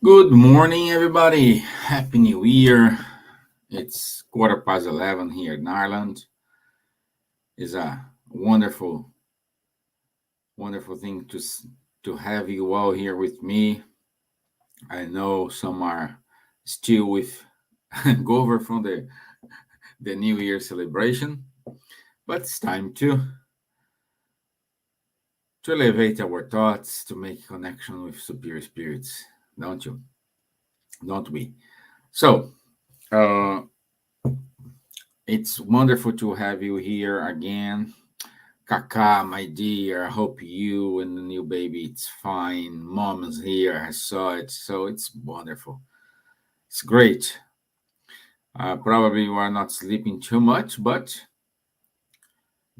Good morning, everybody. Happy New Year. It's 11:15 here in Ireland. It's a wonderful, wonderful thing to have you all here with me. I know some are still with go over from the New Year celebration, but it's time to elevate our thoughts, to make connection with superior spirits, don't you? Don't we? So, uh, it's wonderful to have you here again. Kaka, my dear, I hope you and the new baby, it's fine. Mom is here, I saw it, so it's wonderful. It's great. Probably you are not sleeping too much, but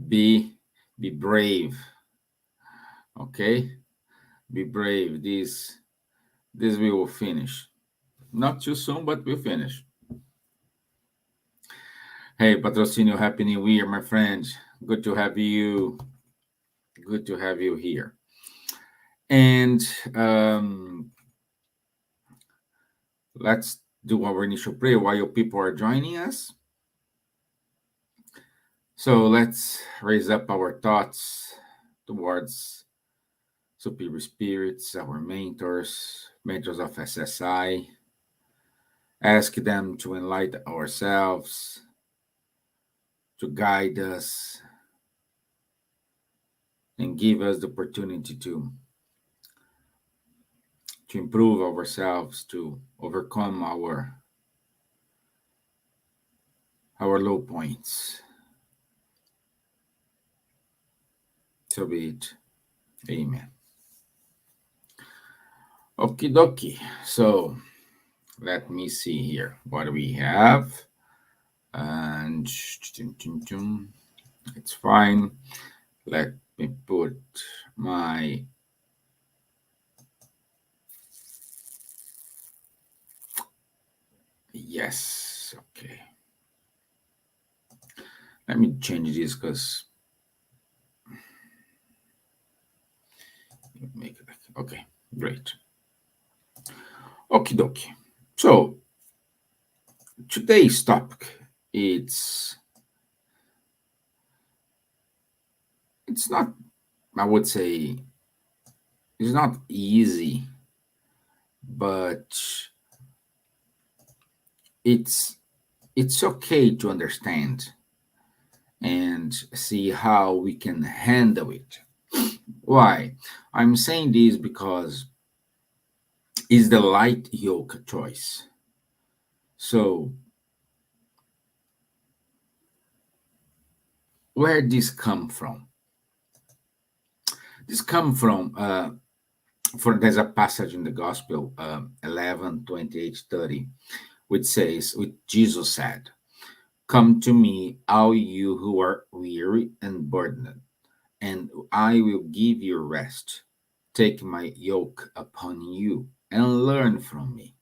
be be brave, okay? Be brave. This we will finish. Not too soon, but we'll finish. Hey, Patrocinio, Happy New Year, my friend. Good to have you. Good to have you here. And let's do our initial prayer while your people are joining us. So let's raise up our thoughts towards superior spirits, our mentors of SSI. Ask them to enlighten ourselves, to guide us, and give us the opportunity to improve ourselves, to overcome our low points. So be it. Amen. Okie dokie. So let me see here what we have. And it's fine. Let me put my yes. Okay. Let me change this because make it okay. Great. Okie dokie. So today's topic it's not, I would say, it's not easy, but it's okay to understand and see how we can handle it. Why? I'm saying this because it's the light yoke choice. So where this come from? This come from there's a passage in the gospel 11 28 30, which says, which Jesus said, "Come to me, all you who are weary and burdened, and I will give you rest. Take my yoke upon you and learn from me,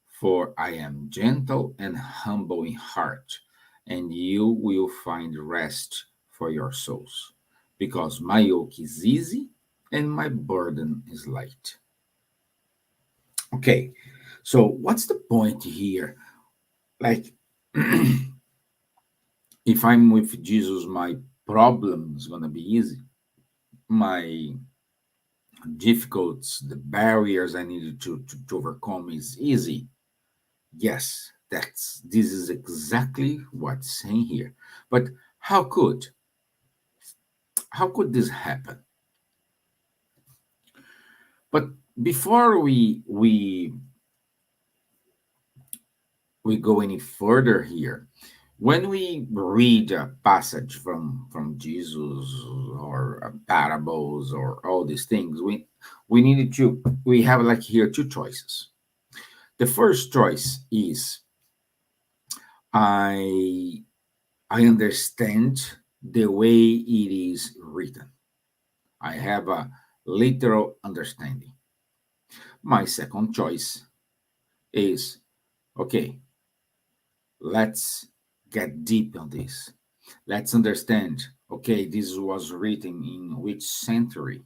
for I am gentle and humble in heart, and you will find rest for your souls, because my yoke is easy and my burden is light." Okay, so what's the point here? Like, if I'm with Jesus, my problem is going to be easy. My difficulties, the barriers I needed to overcome is easy. Yes, this is exactly what's saying here. But how could this happen? But before we go any further here, when we read a passage from Jesus or parables or all these things, we have like here two choices. The first choice is I understand the way it is written. I have a literal understanding. My second choice is okay, let's get deep on this. Let's understand, okay, this was written in which century?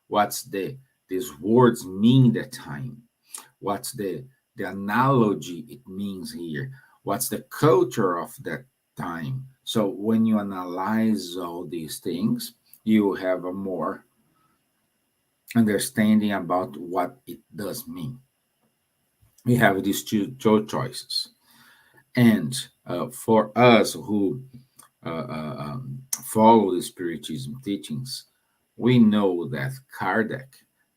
What's these words mean that time? what's the analogy it means here, what's the culture of that time. So when you analyze all these things, you have a more understanding about what it does mean. We have these two choices. And for us who follow the Spiritism teachings, we know that Kardec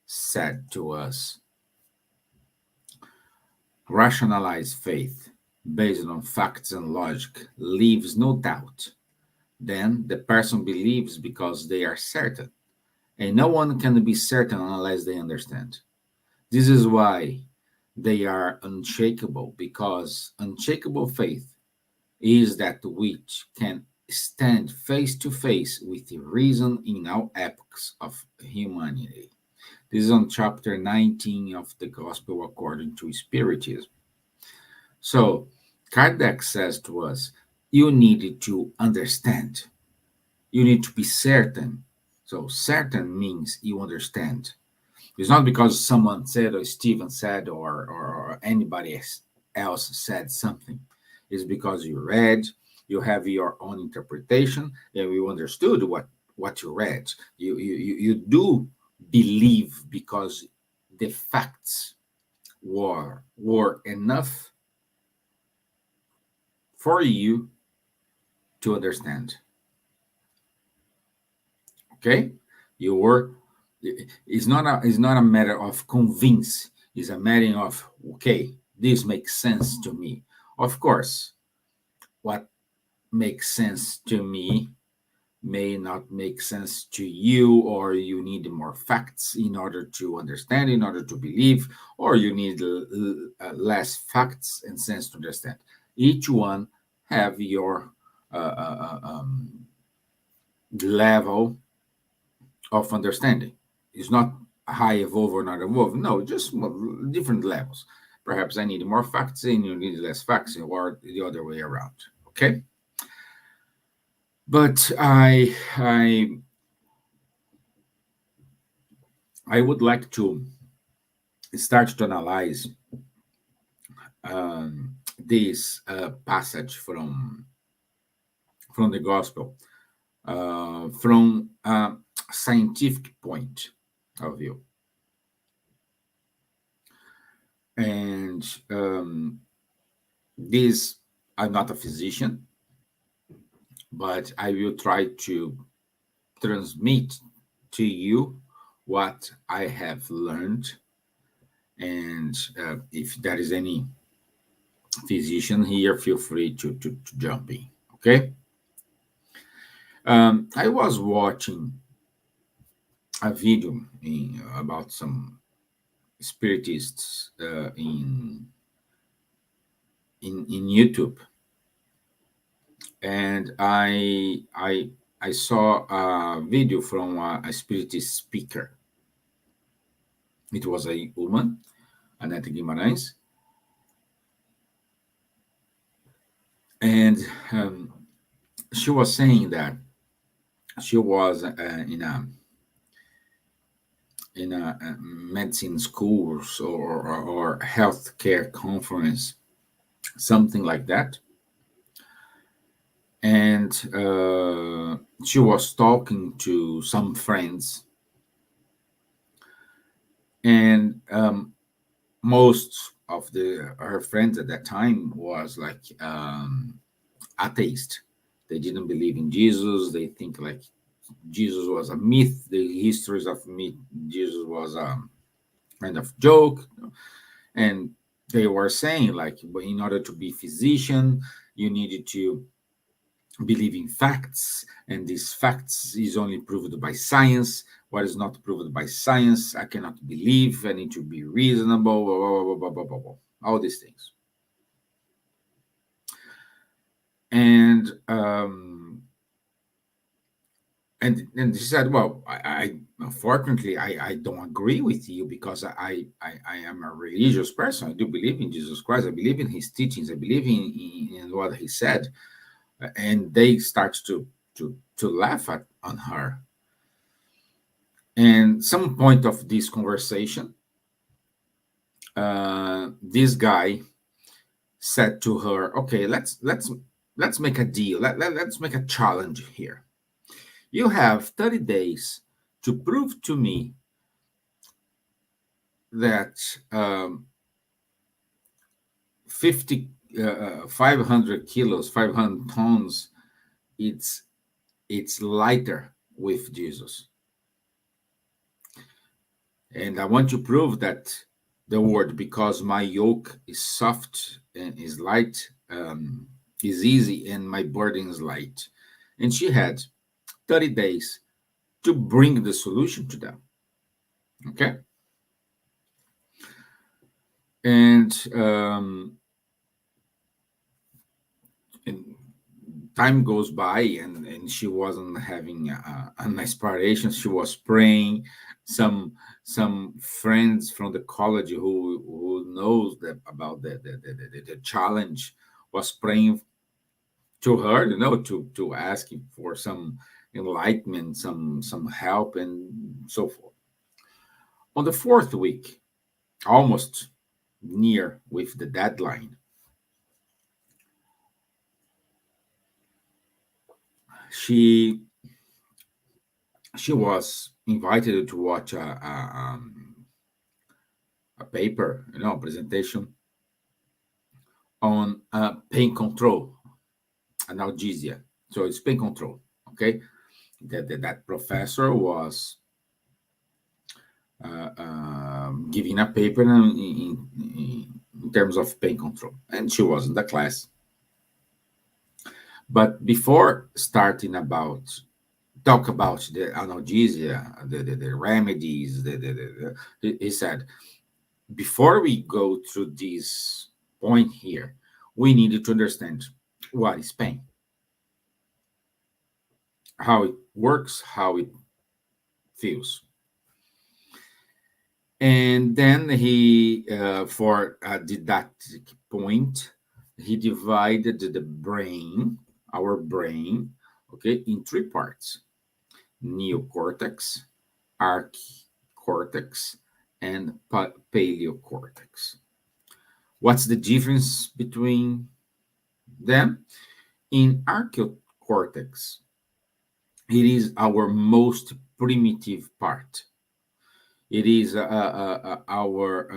said to us, rationalized faith based on facts and logic leaves no doubt. Then the person believes because they are certain, and no one can be certain unless they understand. This is why they are unshakable, because unshakable faith is that which can stand face to face with the reason in all epochs of humanity. This is on chapter 19 of the Gospel according to Spiritism. So, Kardec says to us, you need to understand, you need to be certain. So, certain means you understand. It's not because someone said, or Stevan said, or anybody else said something. It's because you read, you have your own interpretation, and you understood what you read. You do believe because the facts were enough for you to understand. Okay? You were, it's not a matter of convince, it's a matter of, okay, this makes sense to me. Of course, what makes sense to me may not make sense to you, or you need more facts in order to understand, in order to believe, or you need less facts and sense to understand. Each one have your level of understanding. It's not high above or not above. No, just different levels. Perhaps I need more facts and you need less facts, or the other way around. Okay, but I would like to start to analyze this passage from the gospel from a scientific point of view. And this, I'm not a physician, but I will try to transmit to you what I have learned. And if there is any physician here, feel free to jump in. Okay. I was watching a video about some spiritists in YouTube, and I saw a video from a spiritist speaker. It was a woman, Annette Guimarães, and she was saying that she was in a medicine schools or healthcare conference, something like that. And she was talking to some friends, and most of her friends at that time was like atheist. They didn't believe in Jesus. They think like Jesus was a myth. The histories of myth, Jesus was a kind of joke. And they were saying like, in order to be physician, you needed to believe in facts, and these facts is only proved by science. What is not proved by science, I cannot believe. I need to be reasonable. Blah, blah, blah, blah, blah, blah, blah. All these things. And and she said, well, I unfortunately I don't agree with you, because I am a religious person. I do believe in Jesus Christ. I believe in his teachings. I believe in what he said. And they start to laugh on her. And some point of this conversation, this guy said to her, "Okay, let's make a deal. Let's make a challenge here. You have 30 days to prove to me that 50 500 kilos, 500 tons, it's it's lighter with Jesus. And I want to prove that the word, because my yoke is soft and is light, is easy, and my burden is light." And she had 30 days to bring the solution to them. Okay. And time goes by, and she wasn't having an inspiration. She was praying. Some friends from the college who knows about the challenge was praying to her, to ask for some enlightenment, some help, and so forth. On the fourth week, almost near with the deadline, she she was invited to watch a paper, presentation on pain control, analgesia. So it's pain control. Okay, that professor was giving a paper in terms of pain control, and she was in the class. But before starting talk about the analgesia, the remedies, he said, before we go through this point here, we needed to understand what is pain, how it works, how it feels. And then he, for a didactic point, he divided the brain, our brain, okay, in three parts: neocortex, archcortex, and paleocortex. What's the difference between them? In archcortex, it is our most primitive part. It is our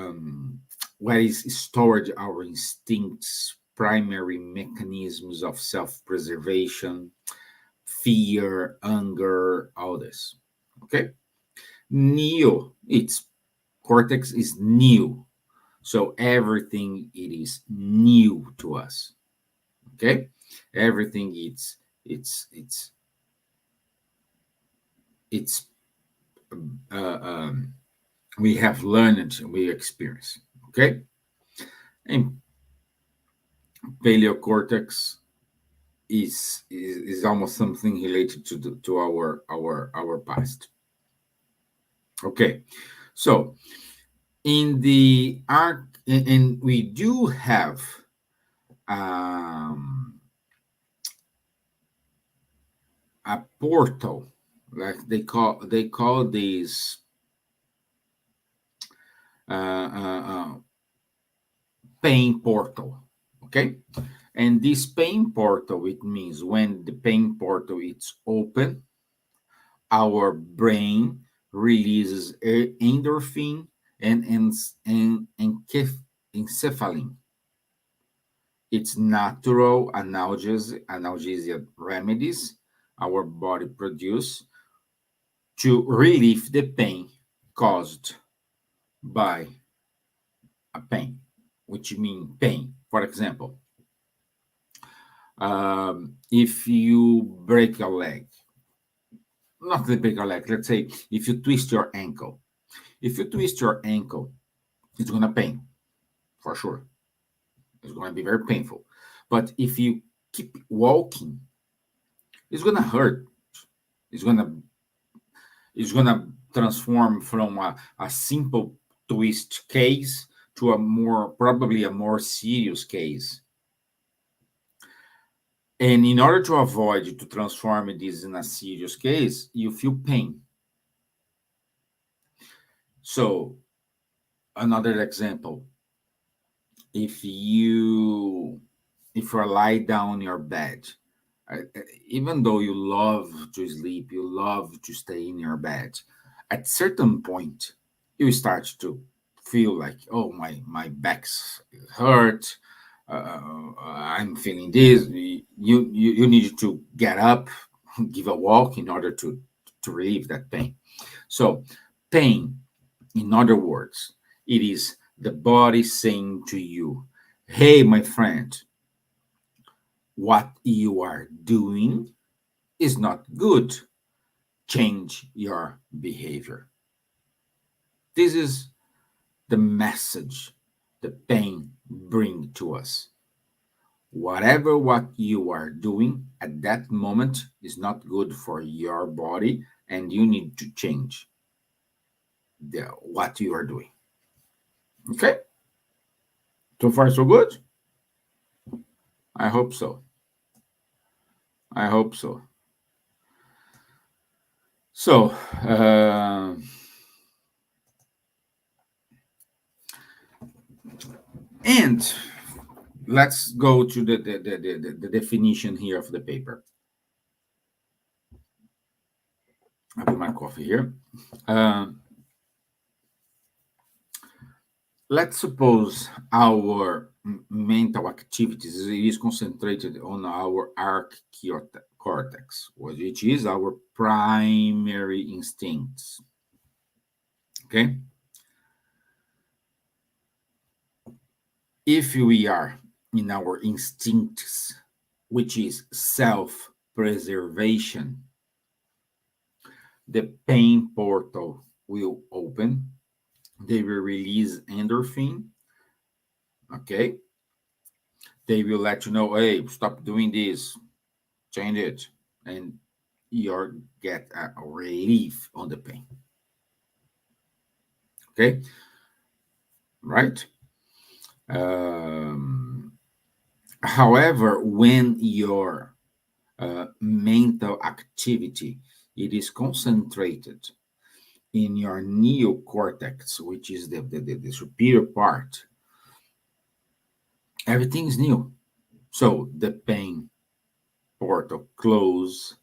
where is stored our instincts, primary mechanisms of self-preservation, fear, anger, all this. Okay. Neo, its cortex is new, so everything it is new to us. Okay, everything it's uh, um, we have learned, we experience. Okay, and paleocortex is almost something related to our past. Okay, so in the arc, and we do have um, a portal, like they call these pain portal. Okay, and this pain portal, it means when the pain portal is open, our brain releases endorphin and encephalin. It's natural analgesia remedies our body produce to relieve the pain caused by a pain, which means pain. For example, if you break a leg, not the break a leg, let's say if you twist your ankle. If you twist your ankle, it's going to pain for sure. It's going to be very painful. But if you keep walking, it's going to hurt. It's going to transform from a simple twist case to probably a more serious case. And in order to avoid to transform this in a serious case, you feel pain. So Another example, if you if you lie down on your bed, even though you love to sleep, you love to stay in your bed, at certain point you start to feel like, oh, my back's hurt, I'm feeling this. You need to get up, give a walk in order to relieve that pain. So pain, in other words, it is the body saying to you, hey, my friend, what you are doing is not good. Change your behavior. This is the message the pain bring to us. Whatever what you are doing at that moment is not good for your body, and you need to change what you are doing. Okay? So far, so good? I hope so. I hope so. So, and let's go to the definition here of the paper. I put my coffee here. Um, let's suppose our mental activities is concentrated on our arc cortex, which is our primary instincts. Okay? If we are in our instincts, which is self preservation, the pain portal will open. They will release endorphin. Okay? They will let you know, hey, stop doing this, change it, and you get a relief on the pain. Okay? Right? Um, However, when your mental activity it is concentrated in your neocortex, which is the superior part, everything is new. So the pain portal close,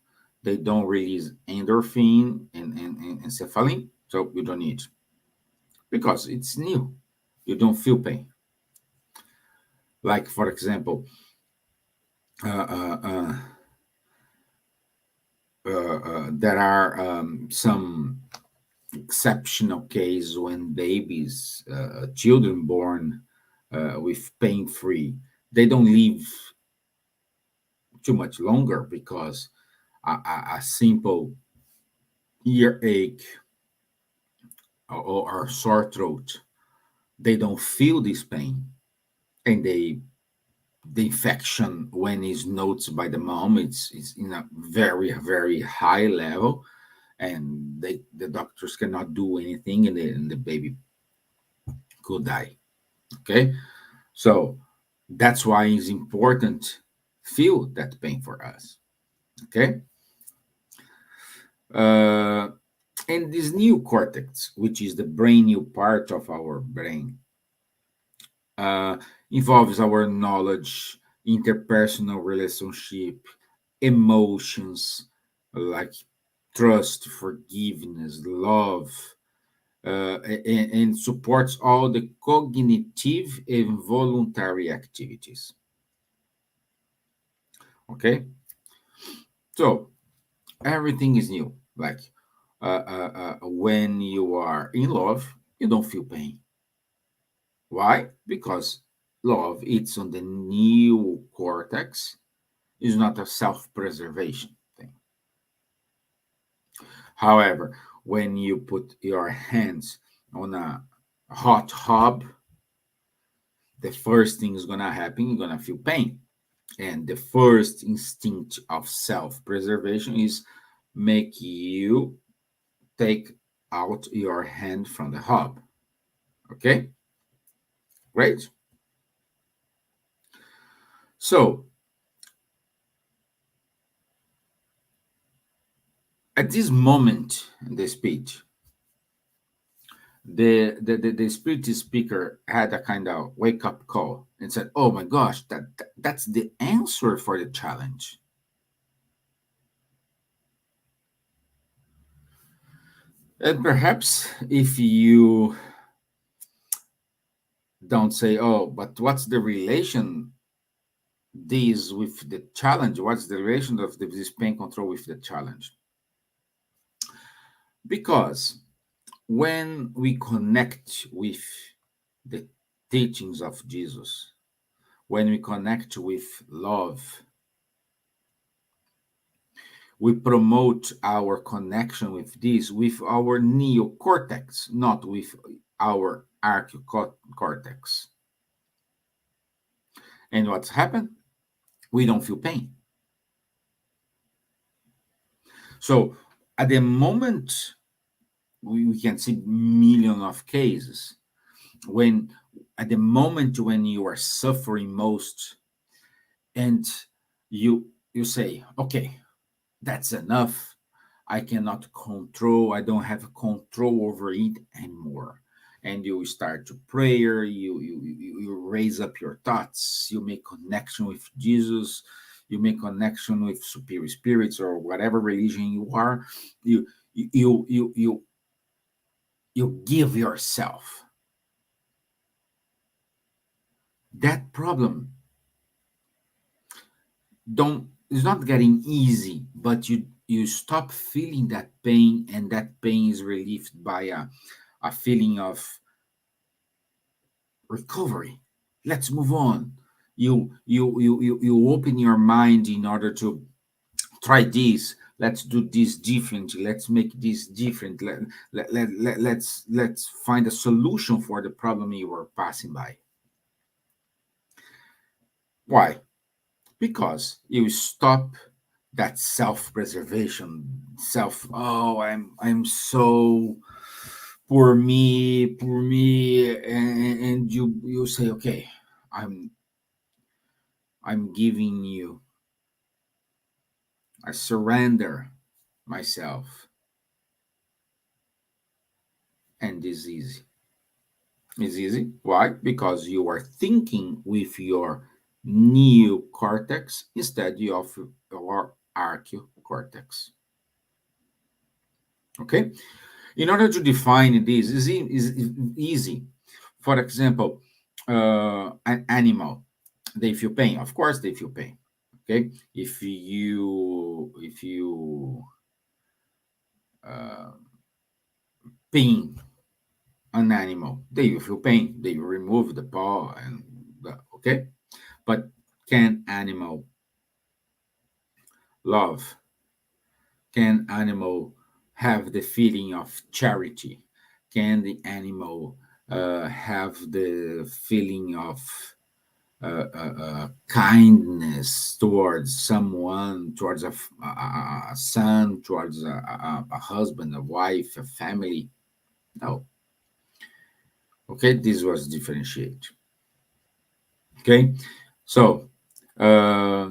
they don't release endorphin and encephalin, so you don't need, because it's new. You don't feel pain. Like, for example, uh, uh, uh, there are some exceptional cases when babies, children born with pain free, they don't live too much longer because a simple earache or sore throat, they don't feel this pain, and the infection when it's noticed by the mom, it's in a very high level, and the doctors cannot do anything, and the baby could die. Okay, so that's why it's important feel that pain for us. Okay, uh, and this new cortex, which is the brain new part of our brain, uh, involves our knowledge, interpersonal relationship, emotions like trust, forgiveness, love, and supports all the cognitive and voluntary activities. Okay, so everything is new. Like when you are in love, you don't feel pain. Why? Because love, it's on the new cortex, is not a self-preservation thing. However, when you put your hands on a hot hob, the first thing is gonna happen, you're gonna feel pain. And the first instinct of self-preservation is make you take out your hand from the hob. Okay? Great. So at this moment in the speech, The spirit speaker had a kind of wake up call and said, "Oh my gosh, that's the answer for the challenge." And perhaps if you don't say, "Oh, but what's the relation this with the challenge? What's the relation of this pain control with the challenge?" Because when we connect with the teachings of Jesus, when we connect with love, we promote our connection with this with our neocortex, not with our archocortex. And what's happened? We don't feel pain. So at the moment, we can see millions of cases when at the moment when you are suffering most and you say, okay, that's enough. I cannot control, I don't have control over it anymore. And you start to prayer, you raise up your thoughts, you make connection with Jesus, you make connection with superior spirits or whatever religion you are. You you give yourself. That problem don't is not getting easy, but you stop feeling that pain, and that pain is relieved by a feeling of recovery. Let's move on. You open your mind in order to try this. Let's do this differently. Let's make this different. Let's find a solution for the problem you were passing by. Why? Because you stop that self-preservation, oh, I'm so poor me, and you say, okay, i'm I'm giving you, I surrender myself, and this is easy. It's easy. Why? Because you are thinking with your neocortex instead of your archocortex. Okay. In order to define this is easy. For example, an animal, they feel pain. Of course, they feel pain. Okay, if you uh, pin an animal, they will feel pain. They will remove the paw and okay. But can animal love? Can animal have the feeling of charity? Can the animal have the feeling of kindness towards someone, towards a son, towards a husband, a wife, a family? No. Okay, this was differentiate. Okay, so uh,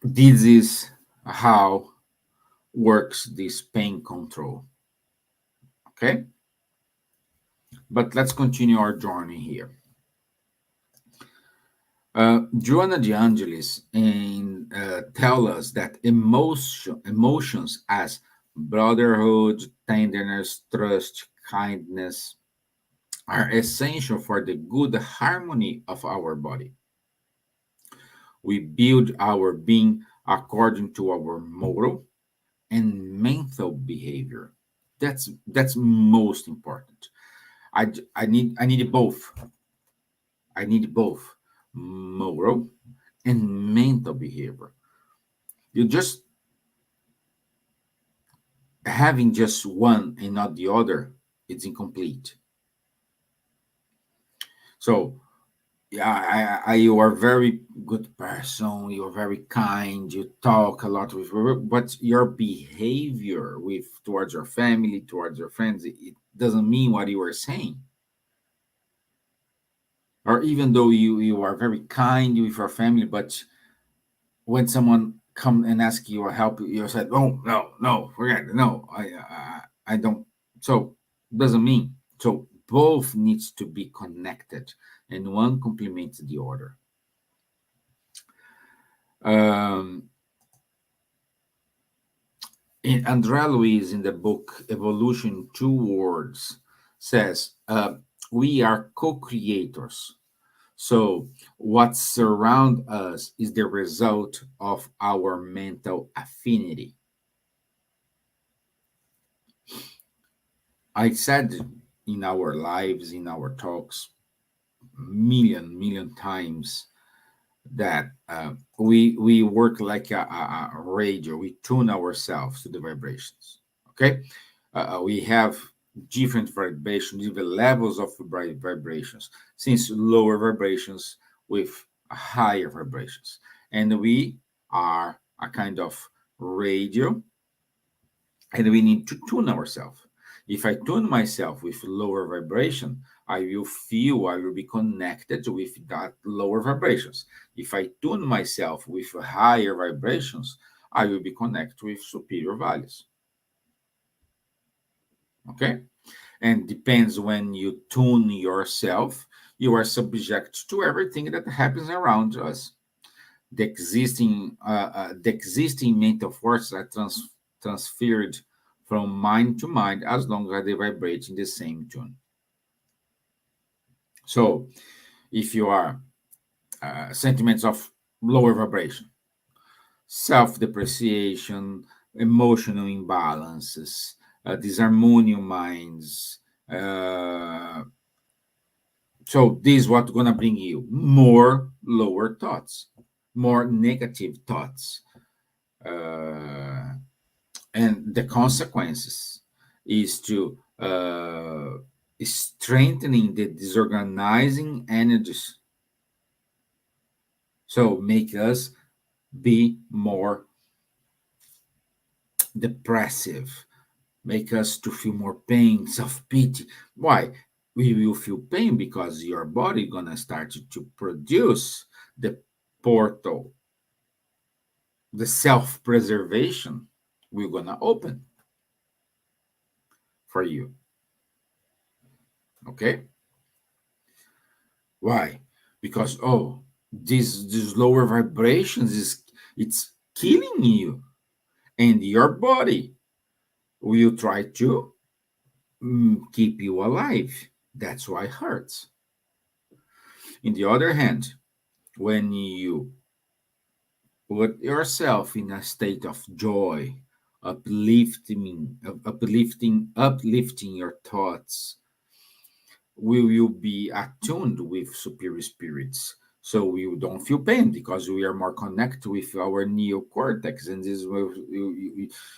this is how works this pain control. Okay, but let's continue our journey here. Joanna de Angelis tell us that emotions as brotherhood, tenderness, trust, kindness are essential for the good harmony of our body. We build our being according to our moral and mental behavior. That's most important. I need both. I need both moral and mental behavior. You just having just one and not the other, it's incomplete. So yeah, you are very good person. You're very kind. You talk a lot with, but your behavior with towards your family, towards your friends, it doesn't mean what you are saying. Or even though you are very kind with your family, but when someone come and ask you or help you, you said, "Oh no, no, forget it. No, I don't." So Doesn't mean. So both needs to be connected, and one complements the other. Um, Andrea Luiz, in the book Evolution Two Words, says we are co-creators. So what surround us is the result of our mental affinity. I said in our lives, in our talks, million times that we work like a radio. We tune ourselves to the vibrations. Okay, we have different vibrations, different levels of vibrations. Since lower vibrations with higher vibrations, and we are a kind of radio, and we need to tune ourselves. If I tune myself with lower vibration, I will feel, I will be connected with that lower vibrations. If I tune myself with higher vibrations, I will be connected with superior values. Okay? And depends when you tune yourself, you are subject to everything that happens around us. The existing mental forces are transferred from mind to mind as long as they vibrate in the same tune. So, if you are sentiments of lower vibration, self-depreciation, emotional imbalances, disharmonious minds. So this is what's gonna bring you more lower thoughts, more negative thoughts, uh, and the consequences is to strengthening the disorganizing energies, so make us be more depressive, make us to feel more pain, self-pity. Why? We will feel pain because your body gonna start to produce the portal, the self-preservation we're gonna open for you. Okay? Why? Because these lower vibrations is it's killing you, and your body will try to keep you alive. That's why it hurts. In the other hand, when you put yourself in a state of joy, uplifting your thoughts, we will be attuned with superior spirits. So we don't feel pain because we are more connected with our neocortex, and this will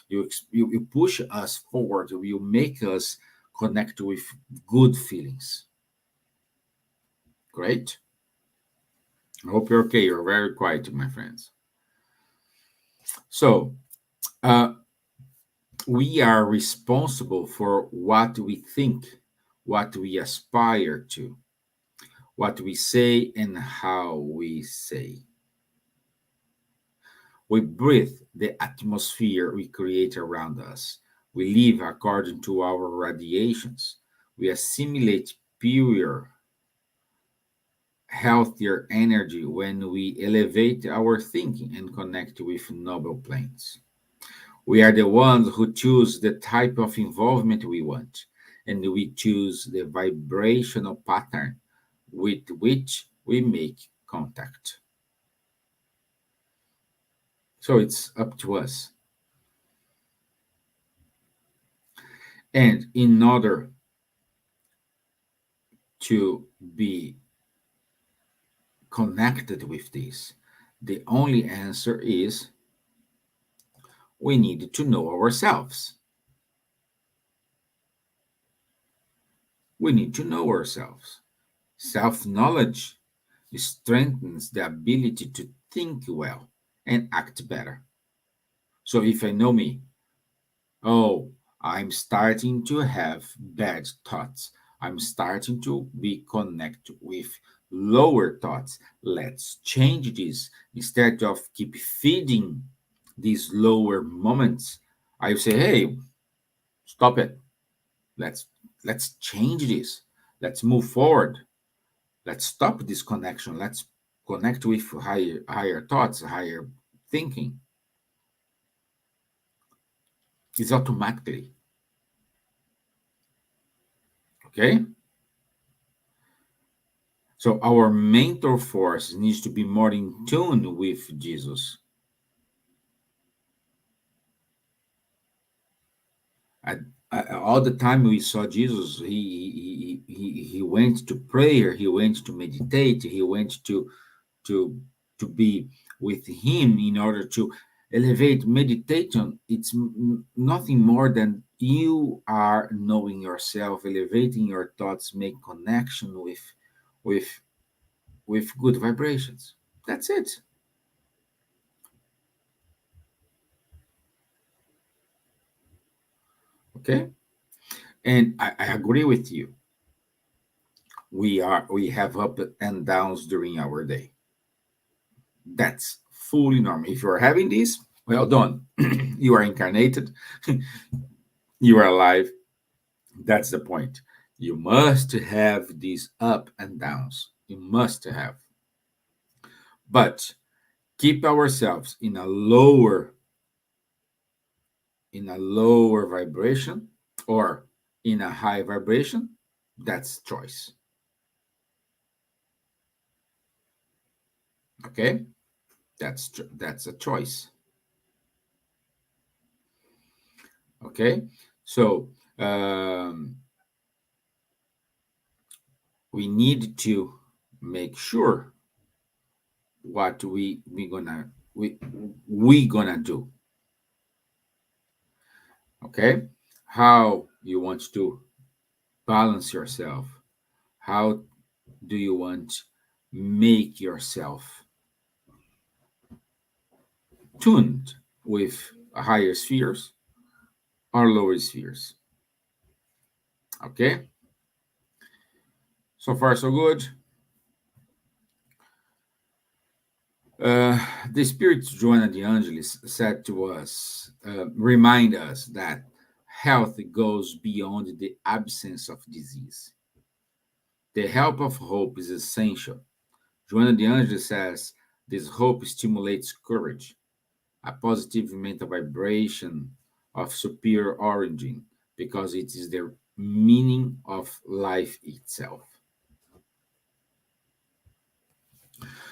you push us forward. You make us connect with good feelings. Great. I hope you're okay. You're very quiet, my friends. So uh, we are responsible for what we think, what we aspire to, what we say, and how we say. We breathe the atmosphere we create around us. We live according to our radiations. We assimilate pure, healthier energy when we elevate our thinking and connect with noble planes. We are the ones who choose the type of involvement we want, and we choose the vibrational pattern with which we make contact. So it's up to us. And in order to be connected with this, the only answer is we need to know ourselves. We need to know ourselves. Self knowledge strengthens the ability to think well and act better. So if I know me, oh, I'm starting to have bad thoughts. I'm starting to be connected with lower thoughts. Let's change this. Instead of keep feeding these lower moments, I say, hey, stop it. Let's let's change this. Let's move forward. Let's stop this connection. Let's connect with higher thoughts, higher thinking. It's automatically. Okay? So our mental force needs to be more in tune with Jesus. I, all the time we saw Jesus, he went to prayer, he went to meditate, he went to to be with him in order to elevate meditation. It's nothing more than you are knowing yourself, elevating your thoughts, make connection with with good vibrations. That's it. Okay. And I agree with you. We have up and downs during our day. That's fully normal. If you're having this, well done. You are incarnated, you are alive. That's the point. You must have these up and downs. You must have. But keep ourselves in a lower vibration or in a high vibration. That's choice. Okay? That's a choice. Okay? So um, we need to make sure what we gonna do. Okay, how you want to balance yourself, how do you want make yourself tuned with higher spheres or lower spheres. Okay, so far so good. The spirit Joanna de Angelis said to us, remind us that health goes beyond the absence of disease. The help of hope is essential. Joanna de Angelis says this hope stimulates courage, a positive mental vibration of superior origin, because it is the meaning of life itself.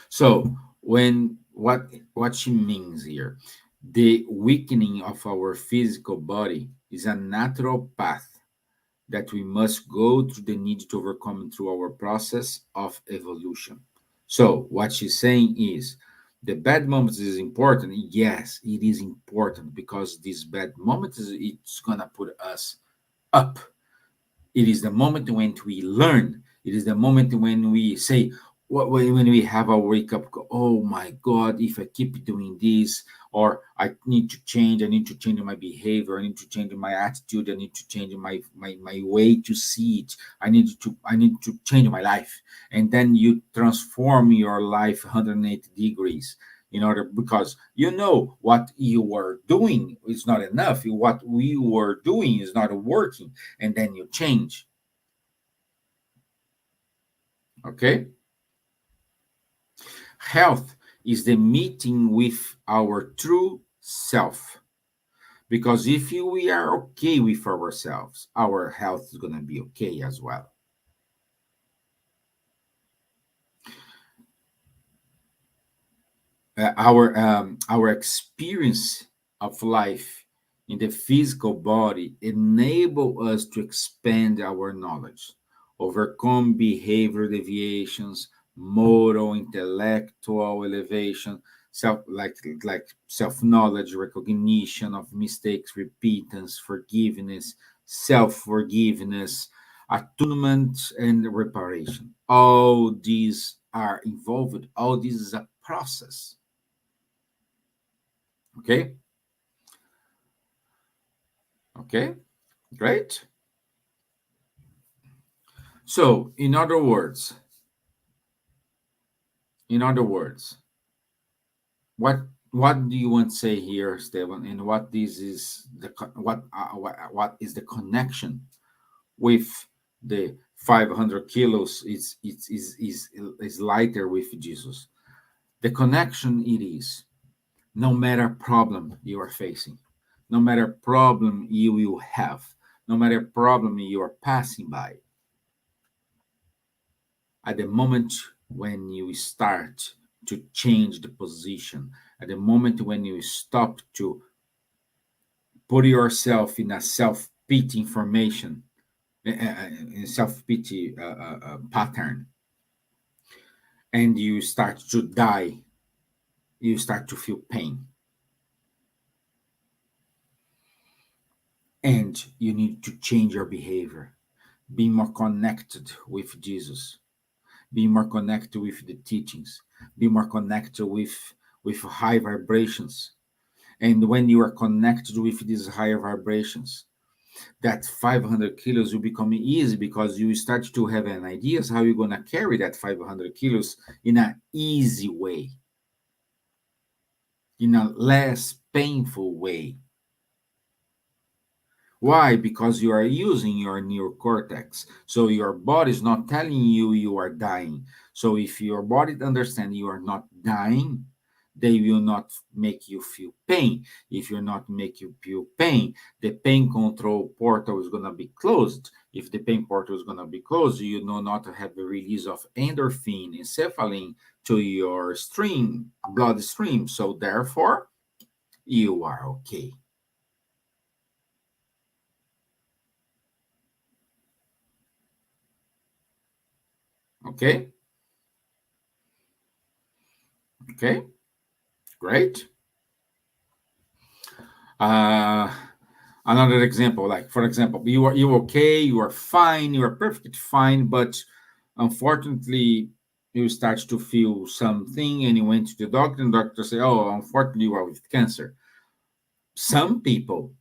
So, what she means here, the weakening of our physical body is a natural path that we must go through the need to overcome through our process of evolution. So, what she's saying is the bad moments is important. Yes, it is important because these bad moments it's gonna put us up. It is the moment when we learn. It is the moment when we say, when we have a wake up, oh my God, if I keep doing this, or I need to change, I need to change my behavior, I need to change my attitude, I need to change my way to see it. I need to change my life. And then you transform your life 180 degrees in order because you know what you were doing is not enough. What we were doing is not working and then you change. Okay? Health is the meeting with our true self. Because if we are okay with ourselves, our health is going to be okay as well. Our experience of life in the physical body enable us to expand our knowledge, overcome behavior deviations, moral, intellectual elevation, like self knowledge, recognition of mistakes, repentance, forgiveness, self forgiveness, attunement, and reparation. All these are involved. All this is a process. Okay. Okay. Great. So, in other words, what do you want to say here, Stevan? And what is the connection with the 500 kilos is lighter with Jesus. The connection it is, no matter problem you are facing, no matter problem you will have, no matter problem you are passing by, at the moment when you start to change the position, at the moment when you stop to put yourself in a self-pity formation, in self-pity pattern, and you start to die, you start to feel pain, and you need to change your behavior, be more connected with Jesus, be more connected with the teachings, be more connected with high vibrations. And when you are connected with these higher vibrations, that 500 kilos will become easy because you start to have an ideas how you're going to carry that 500 kilos in an easy way, in a less painful way. Why? Because you are using your neocortex. So your body is not telling you you are dying. So if your body understands you are not dying, they will not make you feel pain. If you not make you feel pain, the pain control portal is going to be closed. If the pain portal is going to be closed, you know not to have the release of endorphin, encephalin to your stream, bloodstream. So therefore, you are okay. Okay? Okay? Great. Uh, Another example, like for example, you okay, you are fine, you are perfectly fine, but unfortunately, you start to feel something, and you went to the doctor, and the doctor say, "Oh, unfortunately, you are with cancer." Some people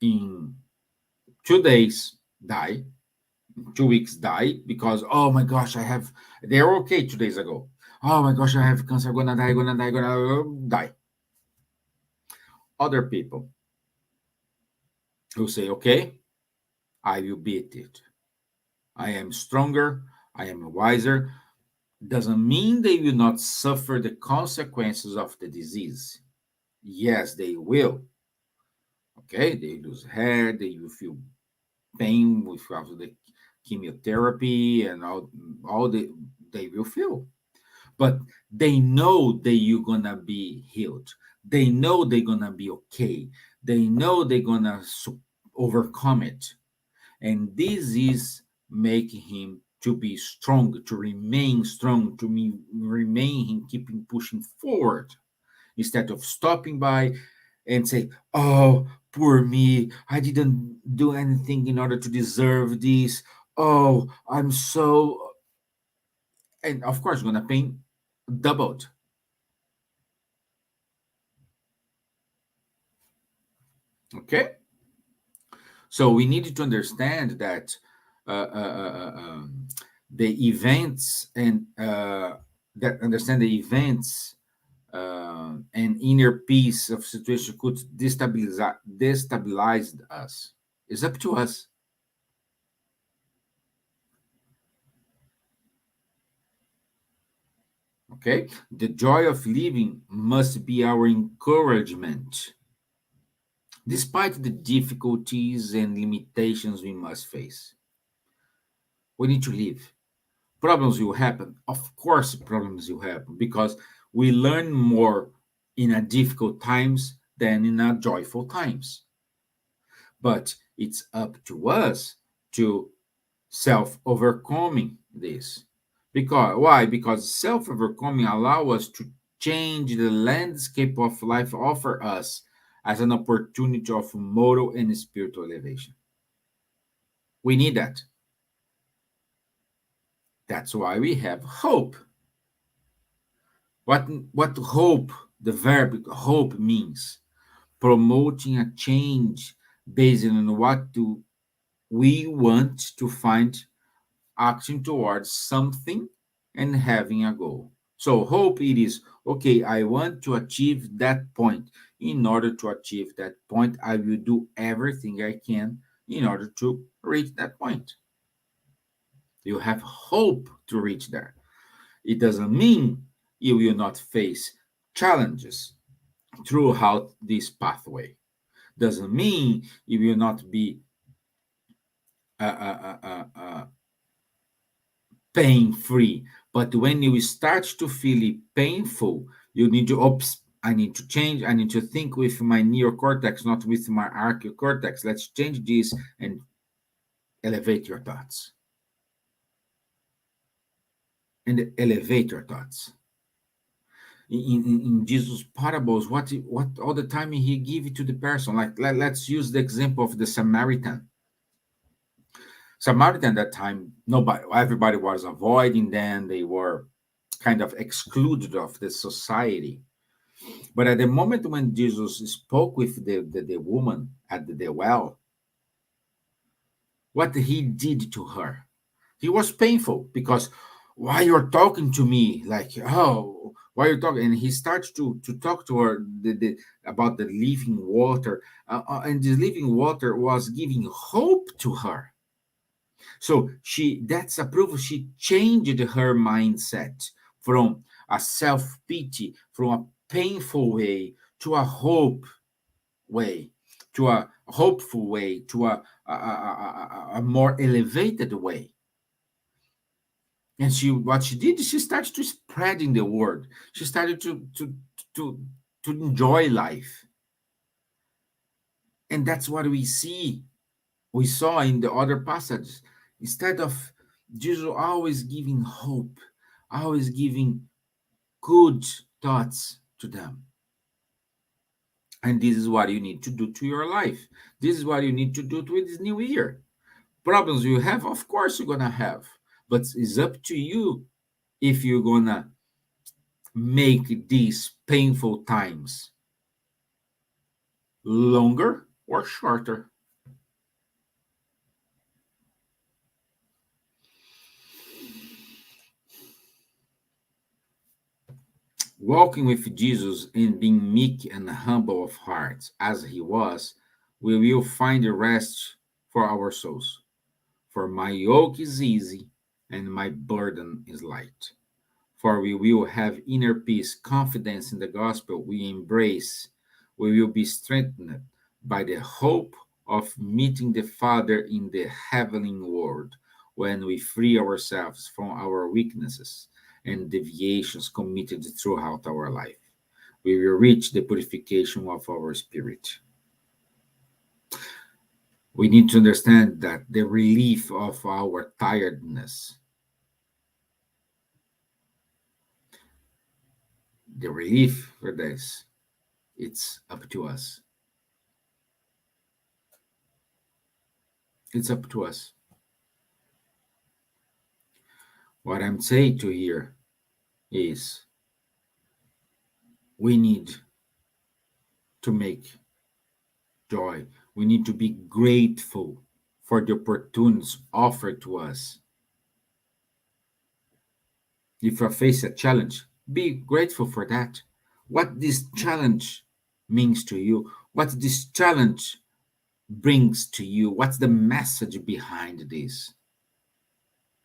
in 2 days die, 2 weeks die because oh my gosh, I have. They're okay 2 days ago. Oh my gosh, I have cancer. Gonna die. Gonna die. Gonna die. Other people who say, "Okay, I will beat it. I am stronger, I am wiser," doesn't mean they will not suffer the consequences of the disease. Yes, they will. Okay, they lose hair, they will feel pain with after the chemotherapy and all they will feel. But they know that you're gonna be healed. They know they're gonna be okay. They know they're gonna overcome it. And this is making him to be strong, to remain strong, to remain him keeping pushing forward instead of stopping by and say, "Oh, poor me, I didn't do anything in order to deserve this. Oh, I'm so," and of course gonna pain doubled. Okay, so we need to understand that the events and that understand the events and inner peace of situation could destabilize us. It's up to us. Okay, the joy of living must be our encouragement, despite the difficulties and limitations we must face. We need to live. Problems will happen. Of course, problems will happen because we learn more in a difficult times than in a joyful times. But it's up to us to self overcoming this. Because why? Because self overcoming allow us to change the landscape of life offer us as an opportunity of moral and spiritual elevation. We need that. That's why we have hope. What hope, the verb hope means? Promoting a change based on what do we want to find, acting towards something and having a goal. So hope it is okay, I want to achieve that point. In order to achieve that point, I will do everything I can in order to reach that point. You have hope to reach there. It doesn't mean you will not face challenges throughout this pathway. Doesn't mean you will not be pain free. But when you start to feel it painful, you need to oops. I need to change. I need to think with my neocortex, not with my archaeocortex. Let's change this and elevate your thoughts. And elevate your thoughts. In Jesus' parables, what all the time he give it to the person. Like let's use the example of the Samaritan. Samaritan that time, nobody, everybody was avoiding them. They were kind of excluded of the society. But at the moment when Jesus spoke with the woman at the well, what he did to her, he was painful because why you're talking to me like, oh, why you're talking, and he starts to talk to her about the living water, and this living water was giving hope to her. So she, that's a proof she changed her mindset from a self-pity, from a painful way to a hope way, to a hopeful way, to a more elevated way. And she, what she did, she started to spreading the word. She started to to enjoy life, and that's what we saw in the other passages. Instead of Jesus always giving hope, always giving good thoughts to them. And this is what you need to do to your life. This is what you need to do to this new year. Problems you have, of course, you're gonna have, but it's up to you if you're gonna make these painful times longer or shorter. Walking with Jesus and being meek and humble of heart as he was, we will find rest for our souls. For my yoke is easy and my burden is light. For we will have inner peace, confidence in the gospel we embrace. We will be strengthened by the hope of meeting the Father in the heavenly world when we free ourselves from our weaknesses and deviations committed throughout our life. We will reach the purification of our spirit. We need to understand that the relief of our tiredness, the relief for this, it's up to us. It's up to us. What I'm saying to here is we need to make joy. We need to be grateful for the opportunities offered to us. If you face a challenge, be grateful for that. What this challenge means to you, what this challenge brings to you, what's the message behind this,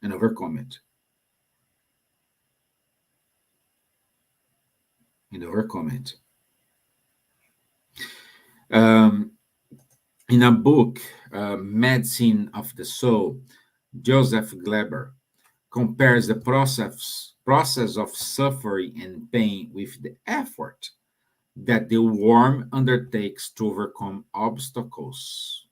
and overcome it. And overcome it. Um, in a book, Medicine of the Soul, Joseph Gleber compares the process of suffering and pain with the effort that the worm undertakes to overcome obstacles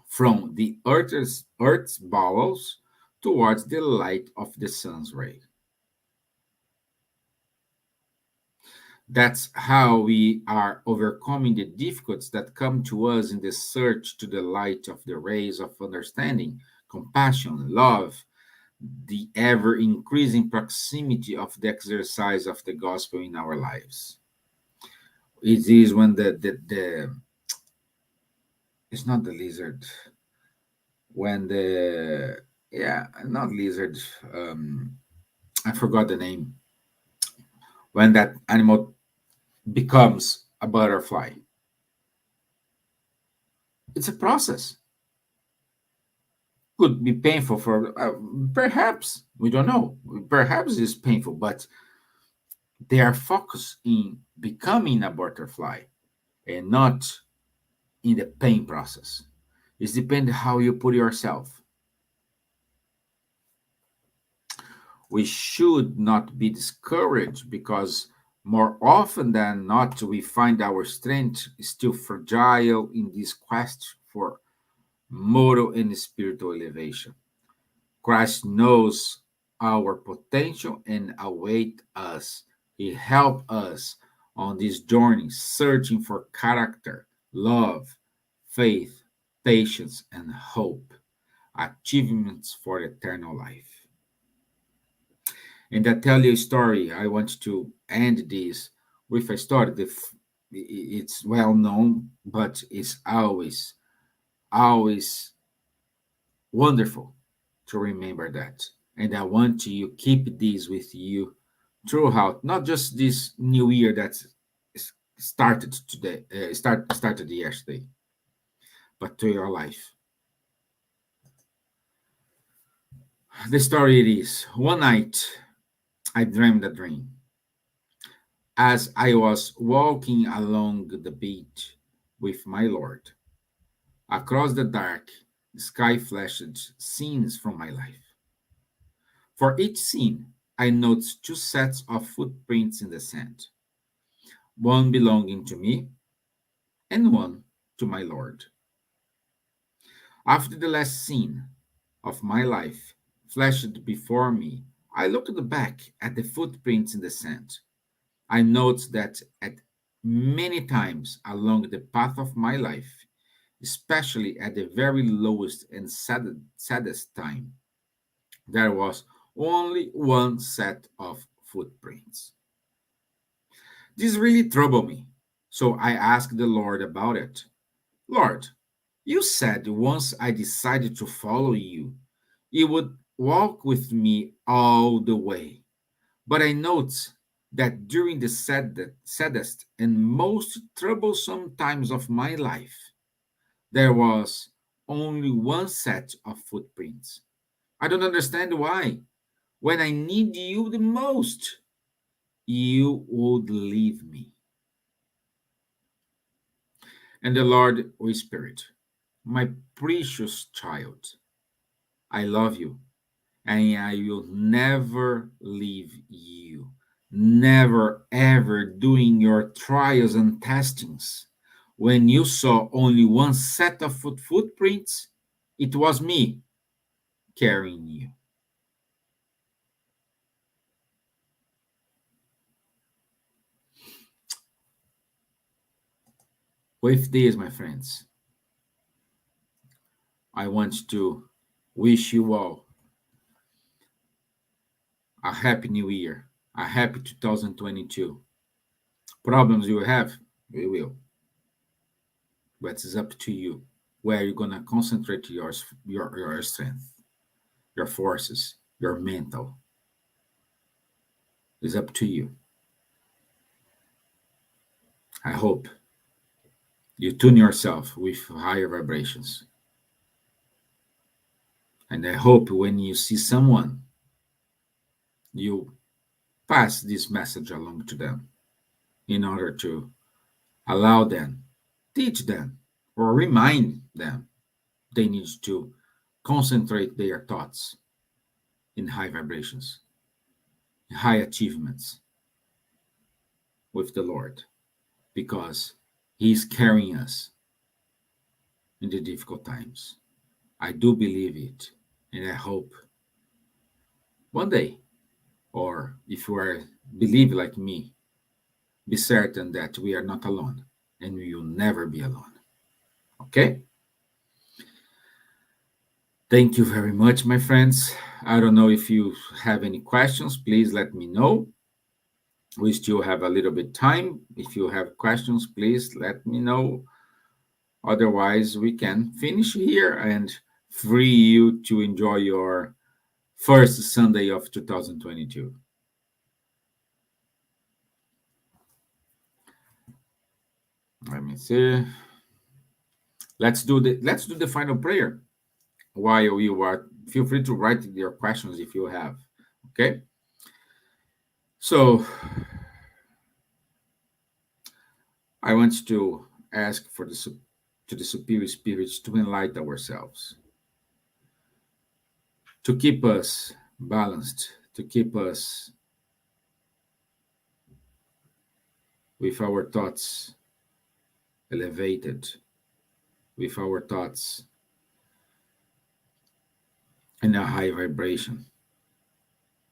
from the earth's bowels towards the light of the sun's ray. That's how we are overcoming the difficulties that come to us in the search to the light of the rays of understanding, compassion, love, the ever increasing proximity of the exercise of the gospel in our lives. It is when the it's not the lizard, when the, yeah, not lizard, I forgot the name, when that animal becomes a butterfly. It's a process. Could be painful for perhaps, we don't know, perhaps it's painful, but they are focused in becoming a butterfly and not in the pain process. It depends how you put yourself. We should not be discouraged because more often than not we find our strength still fragile in this quest for moral and spiritual elevation. Christ knows our potential and await us. He helps us on this journey, searching for character, love, faith, patience, and hope, achievements for eternal life. And I tell you a story. I want to end this with a story. It's well known, but it's always wonderful to remember that. And I want you keep this with you throughout, not just this new year that started today, started yesterday, but to your life. The story it is: one night I dreamed a dream. As I was walking along the beach with my Lord, across the dark sky flashed scenes from my life. For each scene, I noticed two sets of footprints in the sand, one belonging to me and one to my Lord. After the last scene of my life flashed before me, I looked back at the footprints in the sand. I noticed that at many times along the path of my life, especially at the very lowest and saddest time, there was only one set of footprints. This really troubled me, so I asked the Lord about it. Lord, you said once I decided to follow you, you would walk with me all the way. But I note that during the saddest and most troublesome times of my life, there was only one set of footprints. I don't understand why. When I need you the most, you would leave me. And the Lord whispered, my precious child, I love you and I will never leave you. Never ever during your trials and testings. When you saw only one set of footprints, it was me carrying you. With this, my friends, I want to wish you all a happy new year, a happy 2022. Problems you have, we will, but it's up to you where you're gonna concentrate your strength, your forces, your mental. It's up to you. I hope you tune yourself with higher vibrations. And I hope when you see someone, you pass this message along to them in order to allow them, teach them, or remind them they need to concentrate their thoughts in high vibrations, high achievements with the Lord, because He's carrying us in the difficult times. I do believe it, and I hope one day, or if you are believe like me, be certain that we are not alone, and we will never be alone. Okay? Thank you very much, my friends. I don't know if you have any questions. Please let me know. We still have a little bit time. If you have questions, please let me know. Otherwise, we can finish here and free you to enjoy your first Sunday of 2022. Let me see. Let's do the final prayer. while you are, feel free to write your questions if you have. Okay. So I want to ask for to the superior spirits to enlighten ourselves, to keep us balanced, to keep us with our thoughts elevated, with our thoughts in a high vibration,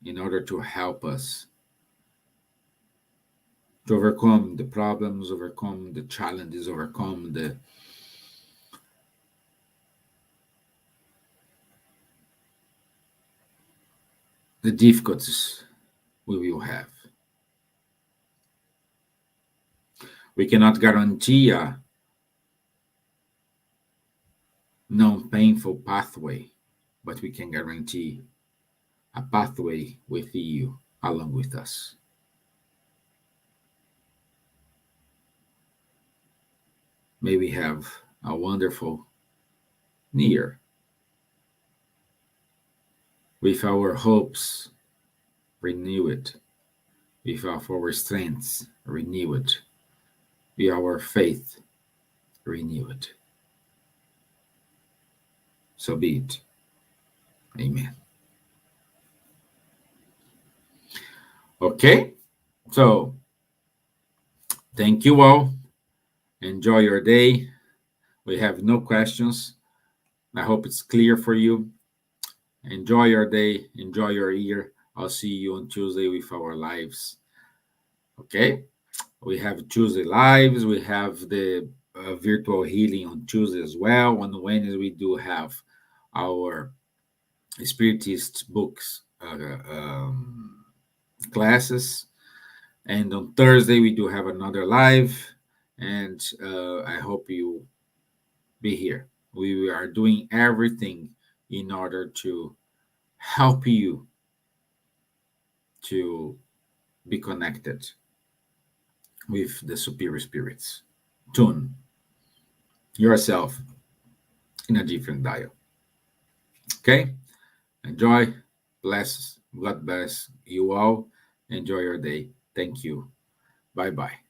in order to help us to overcome the problems, overcome the challenges, overcome the difficulties we will have. We cannot guarantee a non-painful pathway, but we can guarantee a pathway with you along with us. May we have a wonderful year with our hopes renewed, with our strengths renewed, with our faith renewed. So be it. Amen. Okay, so thank you all. Enjoy your day. We have no questions. I hope it's clear for you. Enjoy your day. Enjoy your year. I'll see you on Tuesday with our lives. Okay? We have Tuesday lives. We have the virtual healing on Tuesday as well. On Wednesday, we do have our spiritist books classes. And on Thursday, we do have another live. And I hope you be here. We are doing everything in order to help you to be connected with the superior spirits. Tune yourself in a different dial. Okay? Enjoy. Bless. God bless you all. Enjoy your day. Thank you. Bye bye.